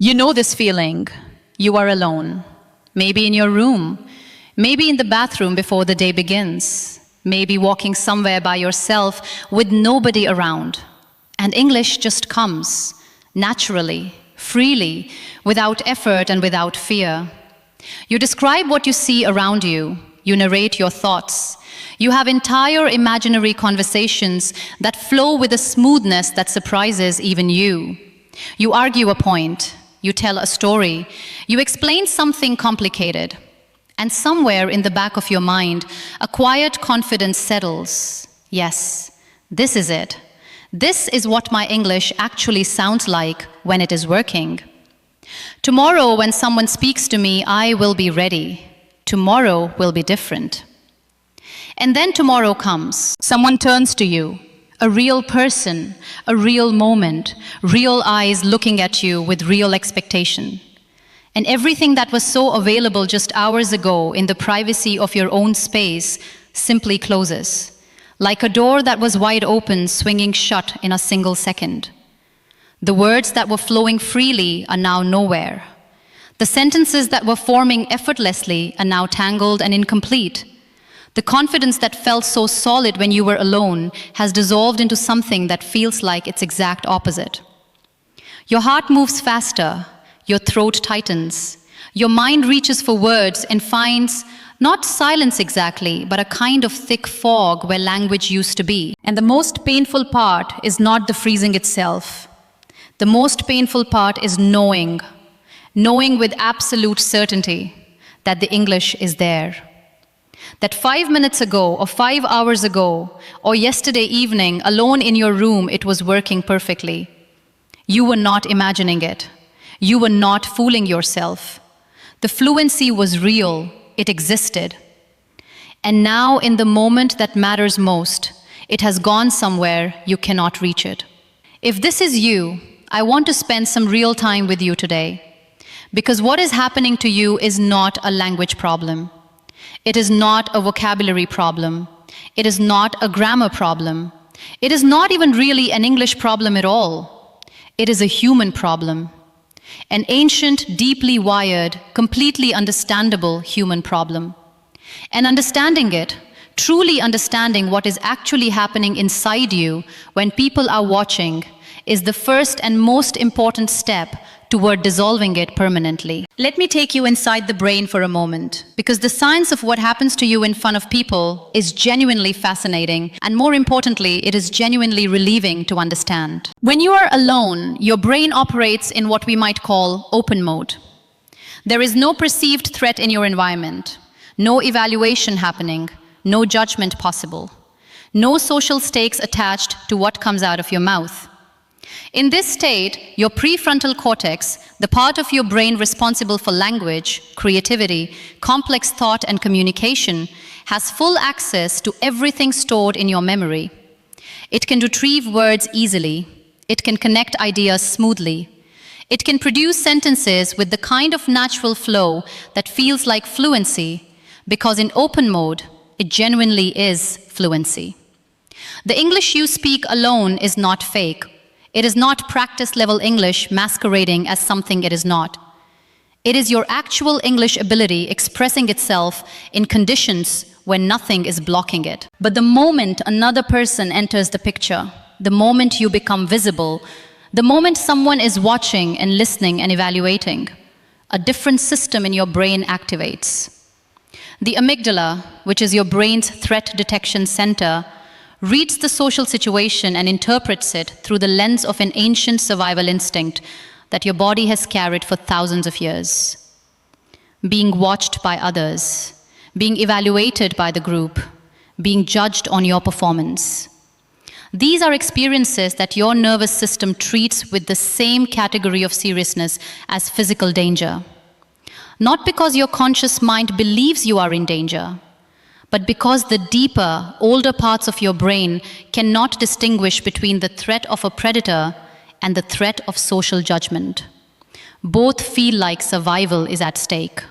You know this feeling. You are alone. Maybe in your room. Maybe in the bathroom before the day begins. Maybe walking somewhere by yourself with nobody around. And English just comes, naturally, freely, without effort and without fear. You describe what you see around you. You narrate your thoughts. You have entire imaginary conversations that flow with a smoothness that surprises even you. You argue a point. You tell a story. You explain something complicated. And somewhere in the back of your mind, a quiet confidence settles. Yes, this is it. This is what my English actually sounds like when it is working. Tomorrow, when someone speaks to me, I will be ready. Tomorrow will be different. And then tomorrow comes. Someone turns to you. A real person, a real moment, real eyes looking at you with real expectation. And everything that was so available just hours ago in the privacy of your own space simply closes, like a door that was wide open, swinging shut in a single second. The words that were flowing freely are now nowhere. The sentences that were forming effortlessly are now tangled and incomplete. The confidence that felt so solid when you were alone has dissolved into something that feels like its exact opposite. Your heart moves faster, your throat tightens, your mind reaches for words and finds not silence exactly, but a kind of thick fog where language used to be. And the most painful part is not the freezing itself. The most painful part is knowing with absolute certainty that the English is there. That 5 minutes ago, or 5 hours ago, or yesterday evening, alone in your room, it was working perfectly. You were not imagining it. You were not fooling yourself. The fluency was real. It existed. And now, in the moment that matters most, it has gone somewhere you cannot reach it. If this is you, I want to spend some real time with you today. Because what is happening to you is not a language problem. It is not a vocabulary problem. It is not a grammar problem. It is not even really an English problem at all. It is a human problem. An ancient, deeply wired, completely understandable human problem. And understanding it, truly understanding what is actually happening inside you when people are watching, is the first and most important step toward dissolving it permanently. Let me take you inside the brain for a moment, because the science of what happens to you in front of people is genuinely fascinating, and more importantly, it is genuinely relieving to understand. When you are alone, your brain operates in what we might call open mode. There is no perceived threat in your environment, no evaluation happening, no judgment possible, no social stakes attached to what comes out of your mouth. In this state, your prefrontal cortex, the part of your brain responsible for language, creativity, complex thought and communication, has full access to everything stored in your memory. It can retrieve words easily. It can connect ideas smoothly. It can produce sentences with the kind of natural flow that feels like fluency, because in open mode, it genuinely is fluency. The English you speak alone is not fake. It is not practice-level English masquerading as something it is not. It is your actual English ability expressing itself in conditions when nothing is blocking it. But the moment another person enters the picture, the moment you become visible, the moment someone is watching and listening and evaluating, a different system in your brain activates. The amygdala, which is your brain's threat detection center, reads the social situation and interprets it through the lens of an ancient survival instinct that your body has carried for thousands of years. Being watched by others, being evaluated by the group, being judged on your performance. These are experiences that your nervous system treats with the same category of seriousness as physical danger. Not because your conscious mind believes you are in danger, but because the deeper, older parts of your brain cannot distinguish between the threat of a predator and the threat of social judgment. Both feel like survival is at stake.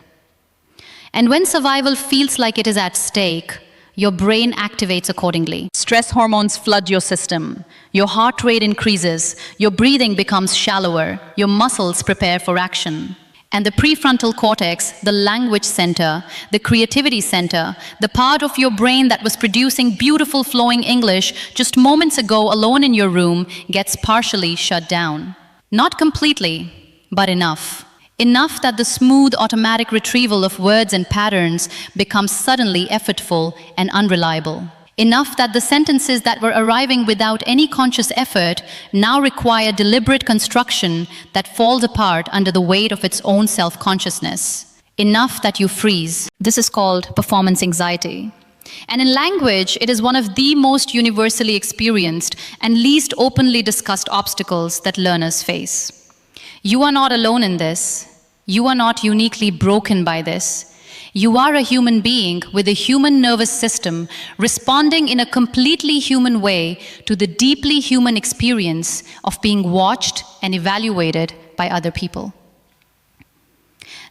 And when survival feels like it is at stake, your brain activates accordingly. Stress hormones flood your system. Your heart rate increases. Your breathing becomes shallower. Your muscles prepare for action. And the prefrontal cortex, the language center, the creativity center, the part of your brain that was producing beautiful flowing English just moments ago alone in your room, gets partially shut down. Not completely, but enough. Enough that the smooth automatic retrieval of words and patterns becomes suddenly effortful and unreliable. Enough that the sentences that were arriving without any conscious effort now require deliberate construction that falls apart under the weight of its own self-consciousness. Enough that you freeze. This is called performance anxiety. And in language, it is one of the most universally experienced and least openly discussed obstacles that learners face. You are not alone in this. You are not uniquely broken by this. You are a human being with a human nervous system responding in a completely human way to the deeply human experience of being watched and evaluated by other people.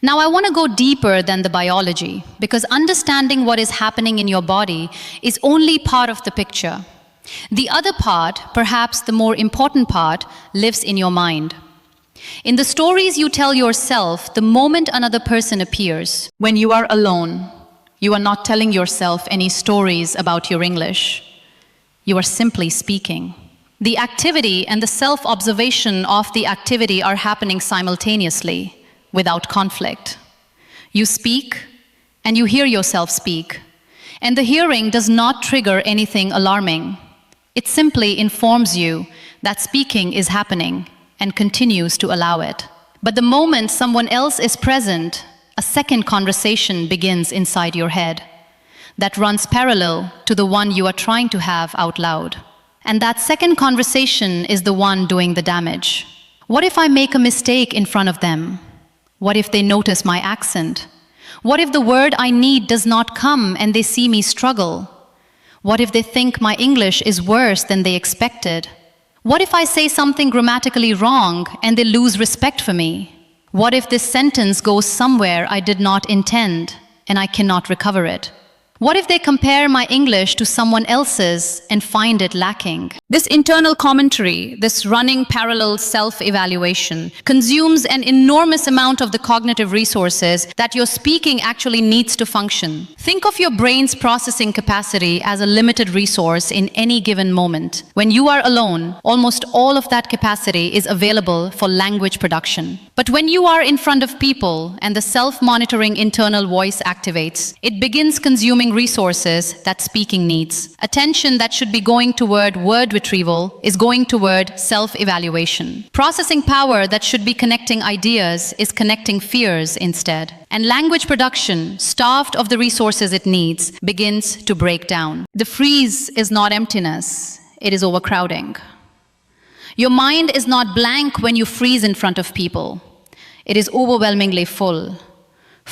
Now, I want to go deeper than the biology, because understanding what is happening in your body is only part of the picture. The other part, perhaps the more important part, lives in your mind. In the stories you tell yourself the moment another person appears. When you are alone, you are not telling yourself any stories about your English. You are simply speaking. The activity and the self-observation of the activity are happening simultaneously, without conflict. You speak, and you hear yourself speak. And the hearing does not trigger anything alarming. It simply informs you that speaking is happening and continues to allow it. But the moment someone else is present, a second conversation begins inside your head that runs parallel to the one you are trying to have out loud. And that second conversation is the one doing the damage. What if I make a mistake in front of them? What if they notice my accent? What if the word I need does not come and they see me struggle? What if they think my English is worse than they expected? What if I say something grammatically wrong and they lose respect for me? What if this sentence goes somewhere I did not intend and I cannot recover it? What if they compare my English to someone else's and find it lacking? This internal commentary, this running parallel self-evaluation, consumes an enormous amount of the cognitive resources that your speaking actually needs to function. Think of your brain's processing capacity as a limited resource in any given moment. When you are alone, almost all of that capacity is available for language production. But when you are in front of people and the self-monitoring internal voice activates, it begins consuming resources that speaking needs. Attention that should be going toward word retrieval is going toward self-evaluation. Processing power that should be connecting ideas is connecting fears instead. And language production, starved of the resources it needs, begins to break down. The freeze is not emptiness, it is overcrowding. Your mind is not blank when you freeze in front of people. It is overwhelmingly full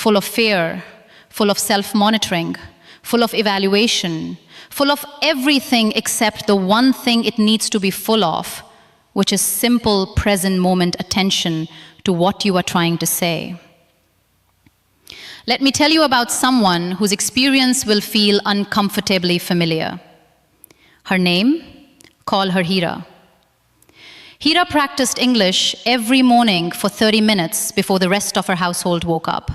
of fear, full of self-monitoring, full of evaluation, full of everything except the one thing it needs to be full of, which is simple present moment attention to what you are trying to say. Let me tell you about someone whose experience will feel uncomfortably familiar. Her name? Call her Hira. Hira practiced English every morning for 30 minutes before the rest of her household woke up.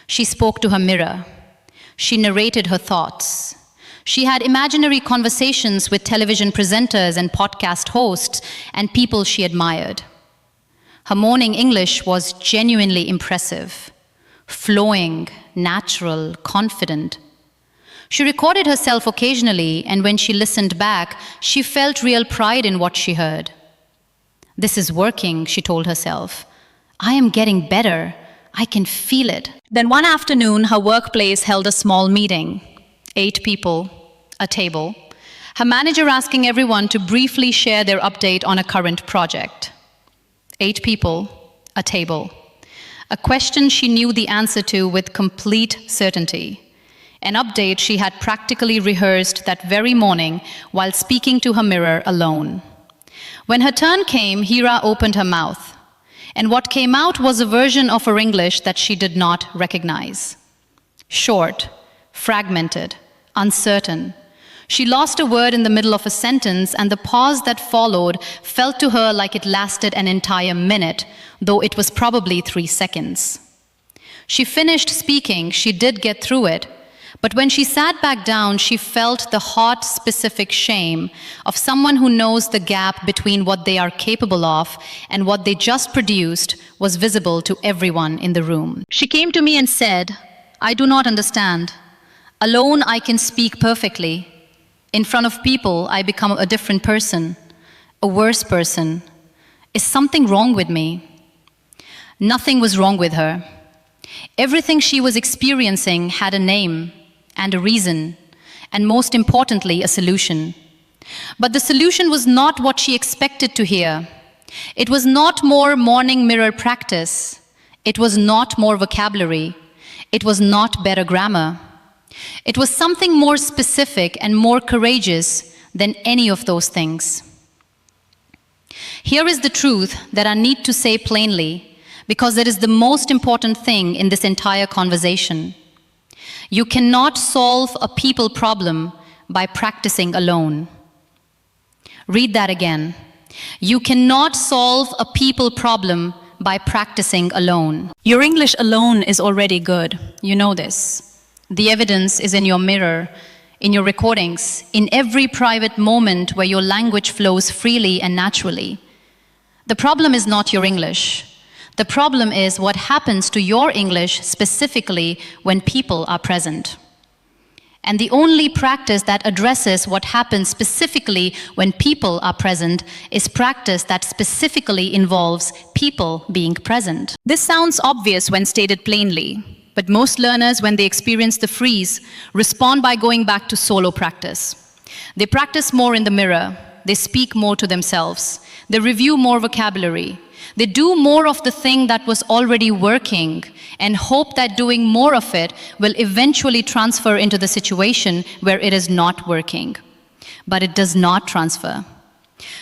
She spoke to her mirror. She narrated her thoughts. She had imaginary conversations with television presenters and podcast hosts and people she admired. Her morning English was genuinely impressive, flowing, natural, confident. She recorded herself occasionally, and when she listened back, she felt real pride in what she heard. This is working, she told herself. I am getting better. I can feel it. Then one afternoon, her workplace held a small meeting. 8 people, a table. Her manager asking everyone to briefly share their update on a current project. 8 people, a table. A question she knew the answer to with complete certainty. An update she had practically rehearsed that very morning while speaking to her mirror alone. When her turn came, Hira opened her mouth. And what came out was a version of her English that she did not recognize. Short, fragmented, uncertain. She lost a word in the middle of a sentence, and the pause that followed felt to her like it lasted an entire minute, though it was probably 3 seconds. She finished speaking, she did get through it, but when she sat back down, she felt the hot, specific shame of someone who knows the gap between what they are capable of and what they just produced was visible to everyone in the room. She came to me and said, "I do not understand. Alone, I can speak perfectly. In front of people, I become a different person, a worse person. Is something wrong with me?" Nothing was wrong with her. Everything she was experiencing had a name and a reason, and most importantly, a solution. But the solution was not what she expected to hear. It was not more morning mirror practice. It was not more vocabulary. It was not better grammar. It was something more specific and more courageous than any of those things. Here is the truth that I need to say plainly, because it is the most important thing in this entire conversation. You cannot solve a people problem by practicing alone. Read that again. You cannot solve a people problem by practicing alone. Your English alone is already good. You know this. The evidence is in your mirror, in your recordings, in every private moment where your language flows freely and naturally. The problem is not your English. The problem is what happens to your English specifically when people are present. And the only practice that addresses what happens specifically when people are present is practice that specifically involves people being present. This sounds obvious when stated plainly, but most learners, when they experience the freeze, respond by going back to solo practice. They practice more in the mirror. They speak more to themselves. They review more vocabulary. They do more of the thing that was already working and hope that doing more of it will eventually transfer into the situation where it is not working. But it does not transfer.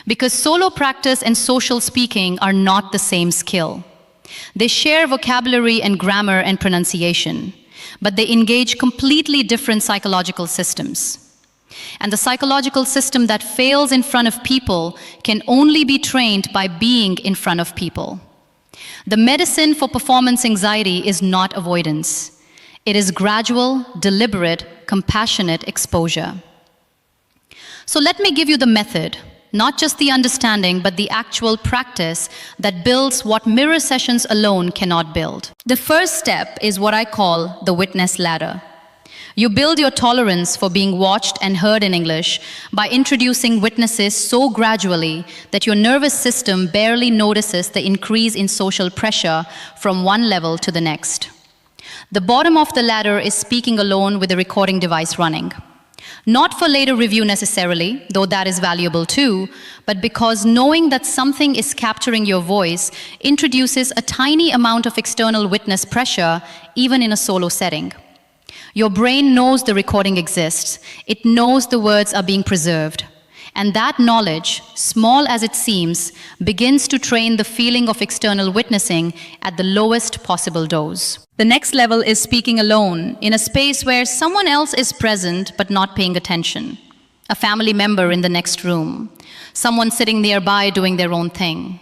Because solo practice and social speaking are not the same skill. They share vocabulary and grammar and pronunciation, but they engage completely different psychological systems. And the psychological system that fails in front of people can only be trained by being in front of people. The medicine for performance anxiety is not avoidance. It is gradual, deliberate, compassionate exposure. So let me give you the method, not just the understanding, but the actual practice that builds what mirror sessions alone cannot build. The first step is what I call the witness ladder. You build your tolerance for being watched and heard in English by introducing witnesses so gradually that your nervous system barely notices the increase in social pressure from one level to the next. The bottom of the ladder is speaking alone with a recording device running. Not for later review necessarily, though that is valuable too, but because knowing that something is capturing your voice introduces a tiny amount of external witness pressure even in a solo setting. Your brain knows the recording exists. It knows the words are being preserved. And that knowledge, small as it seems, begins to train the feeling of external witnessing at the lowest possible dose. The next level is speaking alone, in a space where someone else is present but not paying attention. A family member in the next room. Someone sitting nearby doing their own thing.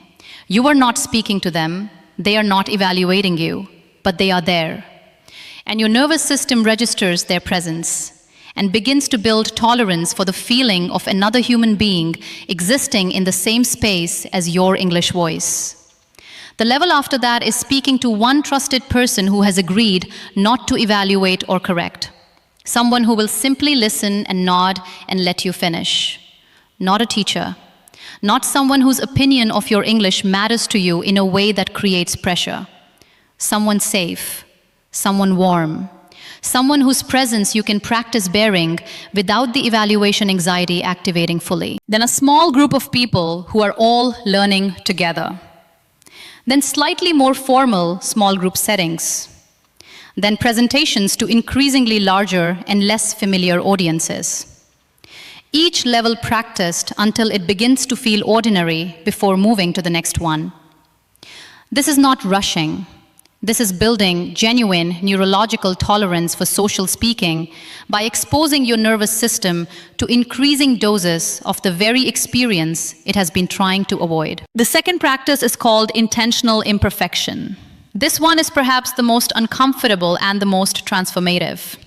You are not speaking to them. They are not evaluating you, but they are there. And your nervous system registers their presence and begins to build tolerance for the feeling of another human being existing in the same space as your English voice. The level after that is speaking to one trusted person who has agreed not to evaluate or correct. Someone who will simply listen and nod and let you finish. Not a teacher. Not someone whose opinion of your English matters to you in a way that creates pressure. Someone safe. Someone warm, someone whose presence you can practice bearing without the evaluation anxiety activating fully. Then a small group of people who are all learning together. Then slightly more formal small group settings. Then presentations to increasingly larger and less familiar audiences. Each level practiced until it begins to feel ordinary before moving to the next one. This is not rushing. This is building genuine neurological tolerance for social speaking by exposing your nervous system to increasing doses of the very experience it has been trying to avoid. The second practice is called intentional imperfection. This one is perhaps the most uncomfortable and the most transformative.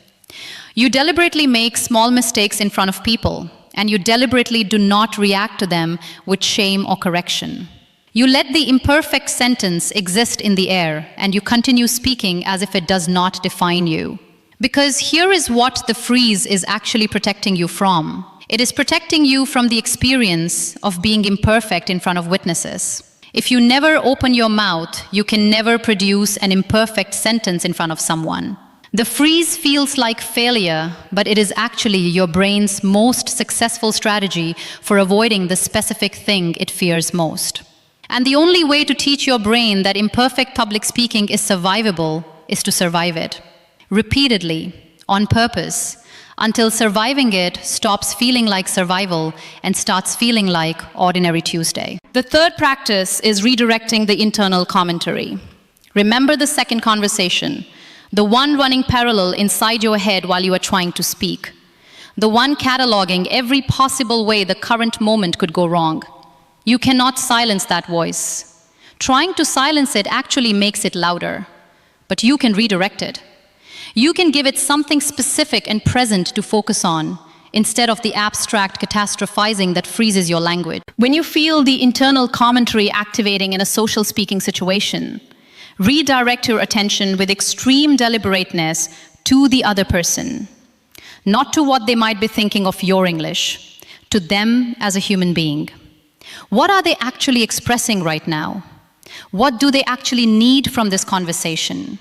You deliberately make small mistakes in front of people, and you deliberately do not react to them with shame or correction. You let the imperfect sentence exist in the air, and you continue speaking as if it does not define you. Because here is what the freeze is actually protecting you from. It is protecting you from the experience of being imperfect in front of witnesses. If you never open your mouth, you can never produce an imperfect sentence in front of someone. The freeze feels like failure, but it is actually your brain's most successful strategy for avoiding the specific thing it fears most. And the only way to teach your brain that imperfect public speaking is survivable is to survive it. Repeatedly, on purpose, until surviving it stops feeling like survival and starts feeling like ordinary Tuesday. The third practice is redirecting the internal commentary. Remember the second conversation, the one running parallel inside your head while you are trying to speak, the one cataloging every possible way the current moment could go wrong. You cannot silence that voice. Trying to silence it actually makes it louder, but you can redirect it. You can give it something specific and present to focus on, instead of the abstract catastrophizing that freezes your language. When you feel the internal commentary activating in a social speaking situation, redirect your attention with extreme deliberateness to the other person, not to what they might be thinking of your English, to them as a human being. What are they actually expressing right now? What do they actually need from this conversation?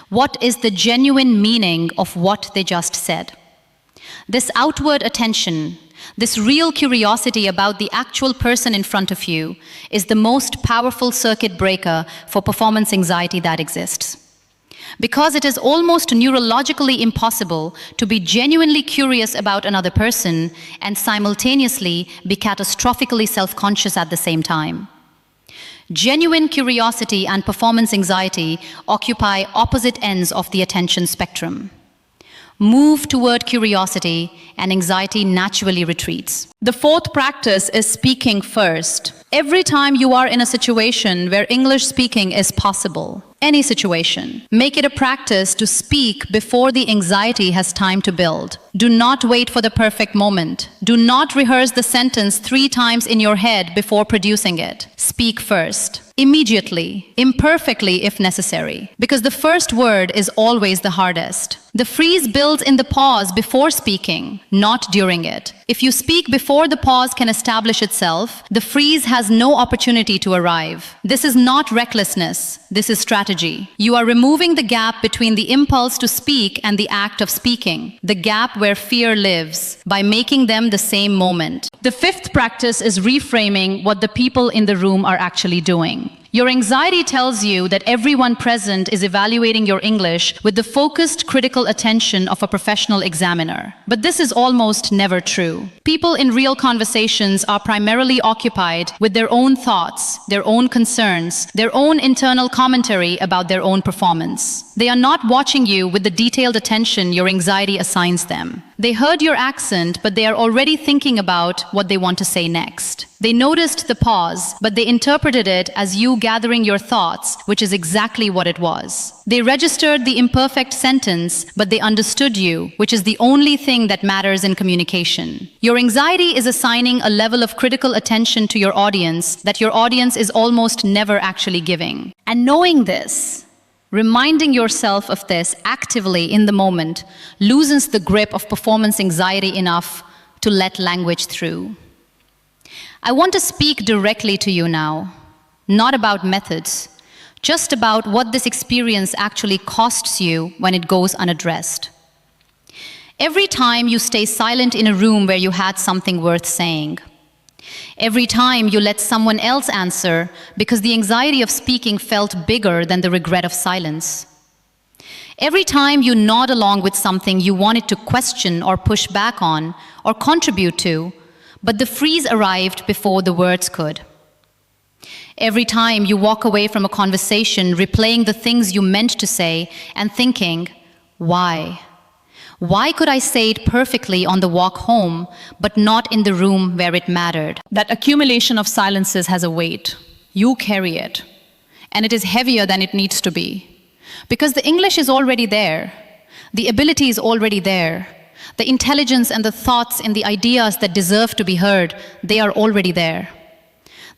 What is the genuine meaning of what they just said? This outward attention, this real curiosity about the actual person in front of you, is the most powerful circuit breaker for performance anxiety that exists. Because it is almost neurologically impossible to be genuinely curious about another person and simultaneously be catastrophically self-conscious at the same time. Genuine curiosity and performance anxiety occupy opposite ends of the attention spectrum. Move toward curiosity, and anxiety naturally retreats. The fourth practice is speaking first. Every time you are in a situation where English speaking is possible, any situation, make it a practice to speak before the anxiety has time to build. Do not wait for the perfect moment. Do not rehearse the sentence 3 times in your head before producing it. Speak first. Immediately, imperfectly if necessary, because the first word is always the hardest. The freeze builds in the pause before speaking, not during it. If you speak before the pause can establish itself, the freeze has no opportunity to arrive. This is not recklessness, this is strategy. You are removing the gap between the impulse to speak and the act of speaking, the gap where fear lives, by making them the same moment. The fifth practice is reframing what the people in the room are actually doing. Your anxiety tells you that everyone present is evaluating your English with the focused, critical attention of a professional examiner. But this is almost never true. People in real conversations are primarily occupied with their own thoughts, their own concerns, their own internal commentary about their own performance. They are not watching you with the detailed attention your anxiety assigns them. They heard your accent, but they are already thinking about what they want to say next. They noticed the pause, but they interpreted it as you gathering your thoughts, which is exactly what it was. They registered the imperfect sentence, but they understood you, which is the only thing that matters in communication. Your anxiety is assigning a level of critical attention to your audience that your audience is almost never actually giving. And knowing this, reminding yourself of this actively in the moment, loosens the grip of performance anxiety enough to let language through. I want to speak directly to you now, not about methods, just about what this experience actually costs you when it goes unaddressed. Every time you stay silent in a room where you had something worth saying, every time you let someone else answer because the anxiety of speaking felt bigger than the regret of silence, every time you nod along with something you wanted to question or push back on or contribute to, but the freeze arrived before the words could. Every time you walk away from a conversation, replaying the things you meant to say and thinking, why? Why could I say it perfectly on the walk home, but not in the room where it mattered? That accumulation of silences has a weight. You carry it. And it is heavier than it needs to be. Because the English is already there. The ability is already there. The intelligence and the thoughts and the ideas that deserve to be heard, they are already there.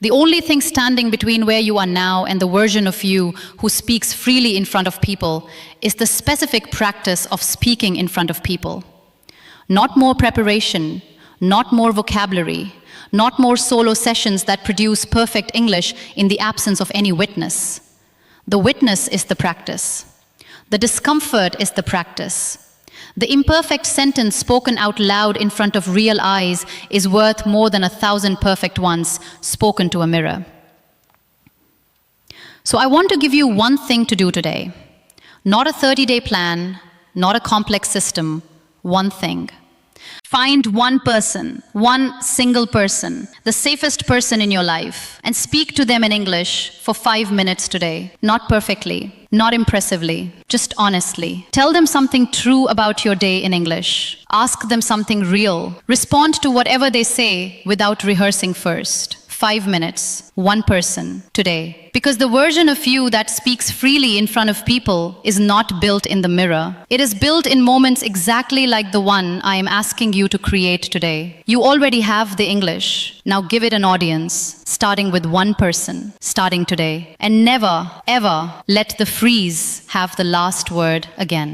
The only thing standing between where you are now and the version of you who speaks freely in front of people is the specific practice of speaking in front of people. Not more preparation, not more vocabulary, not more solo sessions that produce perfect English in the absence of any witness. The witness is the practice. The discomfort is the practice. The imperfect sentence spoken out loud in front of real eyes is worth more than 1,000 perfect ones spoken to a mirror. So I want to give you one thing to do today. Not a 30-day plan, not a complex system, one thing. Find one person, one single person, the safest person in your life, and speak to them in English for 5 minutes today. Not perfectly, not impressively, just honestly. Tell them something true about your day in English. Ask them something real. Respond to whatever they say without rehearsing first. 5 minutes, one person, today. Because the version of you that speaks freely in front of people is not built in the mirror. It is built in moments exactly like the one I am asking you to create today. You already have the English. Now give it an audience, starting with one person, starting today. And never, ever let the freeze have the last word again.